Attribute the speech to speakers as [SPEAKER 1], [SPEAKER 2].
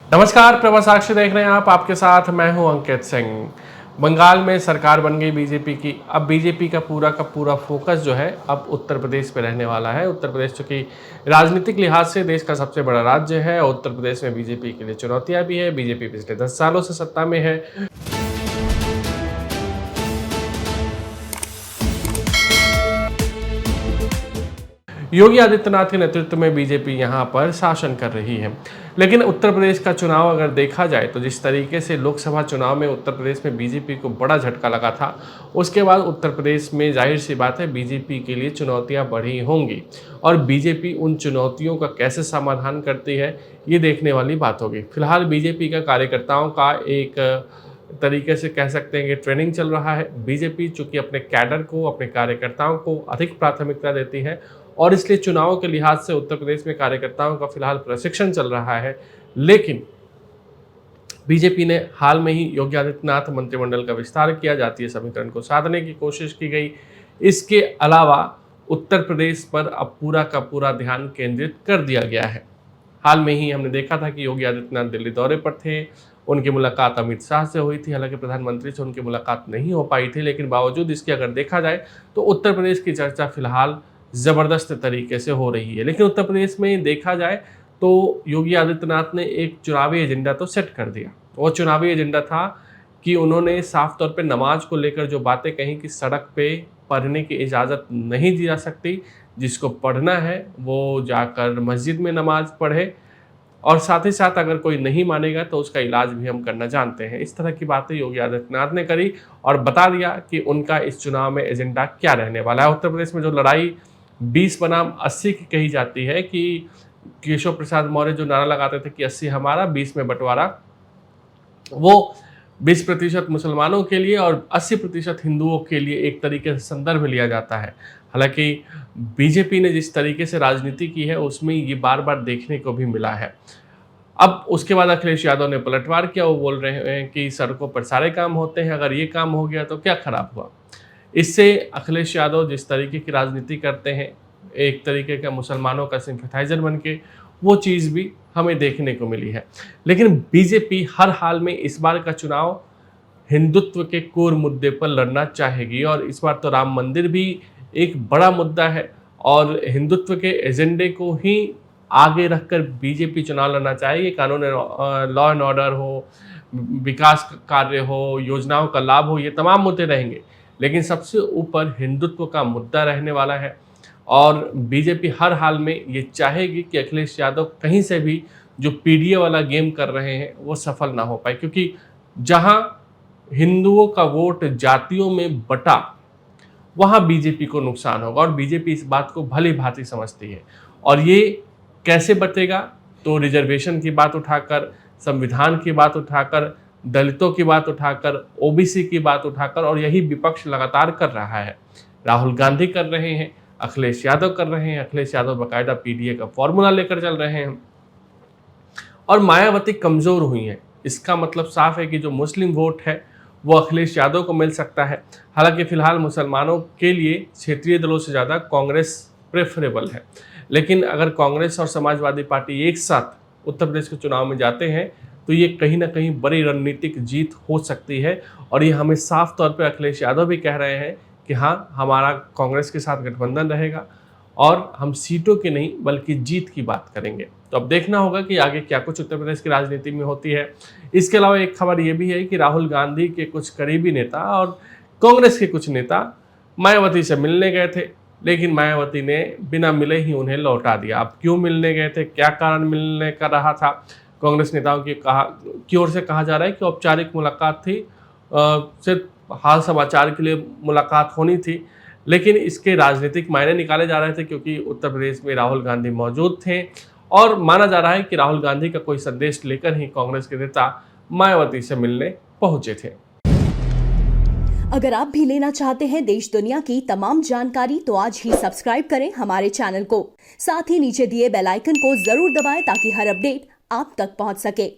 [SPEAKER 1] नमस्कार, प्रभा साक्षी देख रहे हैं आप। आपके साथ मैं हूं अंकित सिंह। बंगाल में सरकार बन गई बीजेपी की। अब बीजेपी का पूरा फोकस जो है अब उत्तर प्रदेश पे रहने वाला है। उत्तर प्रदेश चूंकि राजनीतिक लिहाज से देश का सबसे बड़ा राज्य है और उत्तर प्रदेश में बीजेपी के लिए चुनौतियां भी है। बीजेपी पिछले 10 सालों से सत्ता में है। योगी आदित्यनाथ के नेतृत्व में बीजेपी यहाँ पर शासन कर रही है। लेकिन उत्तर प्रदेश का चुनाव अगर देखा जाए तो जिस तरीके से लोकसभा चुनाव में उत्तर प्रदेश में बीजेपी को बड़ा झटका लगा था, उसके बाद उत्तर प्रदेश में जाहिर सी बात है बीजेपी के लिए चुनौतियां बढ़ी होंगी और बीजेपी उन चुनौतियों का कैसे समाधान करती है ये देखने वाली बात होगी। फिलहाल बीजेपी का कार्यकर्ताओं का एक तरीके से कह सकते हैं कि ट्रेनिंग चल रहा है। बीजेपी चूंकि अपने कैडर को, अपने कार्यकर्ताओं को अधिक प्राथमिकता देती है और इसलिए चुनावों के लिहाज से उत्तर प्रदेश में कार्यकर्ताओं का फिलहाल प्रशिक्षण चल रहा है। लेकिन बीजेपी ने हाल में ही योगी आदित्यनाथ मंत्रिमंडल का विस्तार किया, जातीय समीकरण को साधने की कोशिश की गई। इसके अलावा उत्तर प्रदेश पर अब पूरा का पूरा ध्यान केंद्रित कर दिया गया है। हाल में ही हमने देखा था कि योगी आदित्यनाथ दिल्ली दौरे पर थे, उनकी मुलाकात अमित शाह से हुई थी। हालांकि प्रधानमंत्री से उनकी मुलाकात नहीं हो पाई थी, लेकिन बावजूद इसके अगर देखा जाए तो उत्तर प्रदेश की चर्चा फिलहाल ज़बरदस्त तरीके से हो रही है। लेकिन उत्तर प्रदेश में देखा जाए तो योगी आदित्यनाथ ने एक चुनावी एजेंडा तो सेट कर दिया। वो चुनावी एजेंडा था कि उन्होंने साफ तौर पे नमाज को लेकर जो बातें कही कि सड़क पे पढ़ने की इजाज़त नहीं दी जा सकती, जिसको पढ़ना है वो जाकर मस्जिद में नमाज पढ़े और साथ ही साथ अगर कोई नहीं मानेगा तो उसका इलाज भी हम करना जानते हैं। इस तरह की बातें योगी आदित्यनाथ ने करी और बता दिया कि उनका इस चुनाव में एजेंडा क्या रहने वाला है। उत्तर प्रदेश में जो लड़ाई 20 बनाम 80 की कही जाती है कि केशव प्रसाद मौर्य जो नारा लगाते थे कि 80 हमारा 20 में बंटवारा, वो 20% मुसलमानों के लिए और 80% हिंदुओं के लिए एक तरीके से संदर्भ लिया जाता है। हालांकि बीजेपी ने जिस तरीके से राजनीति की है उसमें ये बार बार देखने को भी मिला है। अब उसके बाद अखिलेश यादव ने पलटवार किया। वो बोल रहे हैं कि सड़कों पर सारे काम होते हैं, अगर ये काम हो गया तो क्या खराब हुआ। इससे अखिलेश यादव जिस तरीके की राजनीति करते हैं, एक तरीके का मुसलमानों का सिंपैथाइजर बन के, वो चीज़ भी हमें देखने को मिली है। लेकिन बीजेपी हर हाल में इस बार का चुनाव हिंदुत्व के कोर मुद्दे पर लड़ना चाहेगी और इस बार तो राम मंदिर भी एक बड़ा मुद्दा है और हिंदुत्व के एजेंडे को ही आगे रखकर बीजेपी चुनाव लड़ना चाहेगी। कानून, लॉ एंड ऑर्डर हो, विकास कार्य हो, योजनाओं का लाभ हो, ये तमाम मुद्दे रहेंगे, लेकिन सबसे ऊपर हिंदुत्व का मुद्दा रहने वाला है। और बीजेपी हर हाल में ये चाहेगी कि अखिलेश यादव कहीं से भी जो पीडीए वाला गेम कर रहे हैं वो सफल ना हो पाए, क्योंकि जहां हिंदुओं का वोट जातियों में बटा वहां बीजेपी को नुकसान होगा और बीजेपी इस बात को भली भांति समझती है। और ये कैसे बचेगा, तो रिजर्वेशन की बात उठाकर, संविधान की बात उठाकर, दलितों की बात उठाकर, ओबीसी की बात उठाकर, और यही विपक्ष लगातार कर रहा है। राहुल गांधी कर रहे हैं, अखिलेश यादव कर रहे हैं। अखिलेश यादव बाकायदा पीडीए का फॉर्मूला लेकर चल रहे हैं और मायावती कमजोर हुई हैं। इसका मतलब साफ है कि जो मुस्लिम वोट है वो अखिलेश यादव को मिल सकता है। हालांकि फिलहाल मुसलमानों के लिए क्षेत्रीय दलों से ज़्यादा कांग्रेस प्रेफरेबल है, लेकिन अगर कांग्रेस और समाजवादी पार्टी एक साथ उत्तर प्रदेश के चुनाव में जाते हैं तो ये कहीं ना कहीं बड़ी रणनीतिक जीत हो सकती है। और ये हमें साफ तौर पर अखिलेश यादव भी कह रहे हैं कि हाँ, हमारा कांग्रेस के साथ गठबंधन रहेगा और हम सीटों की नहीं बल्कि जीत की बात करेंगे। तो अब देखना होगा कि आगे क्या कुछ उत्तर प्रदेश की राजनीति में होती है। इसके अलावा एक खबर ये भी है कि राहुल गांधी के कुछ करीबी नेता और कांग्रेस के कुछ नेता मायावती से मिलने गए थे, लेकिन मायावती ने बिना मिले ही उन्हें लौटा दिया। अब क्यों मिलने गए थे, क्या कारण मिलने का रहा था, कांग्रेस नेताओं की ओर से कहा जा रहा है कि औपचारिक मुलाकात थी, सिर्फ हाल समाचार के लिए मुलाकात होनी थी, लेकिन इसके राजनीतिक मायने निकाले जा रहे थे क्योंकि उत्तर प्रदेश में राहुल गांधी मौजूद थे और माना जा रहा है कि राहुल गांधी का कोई संदेश लेकर ही कांग्रेस के नेता मायावती से मिलने पहुंचे थे।
[SPEAKER 2] अगर आप भी लेना चाहते हैं देश दुनिया की तमाम जानकारी तो आज ही सब्सक्राइब करें हमारे चैनल को। साथ ही नीचे दिए बेल आइकन को जरूर दबाएं ताकि हर अपडेट आप तक पहुंच सके।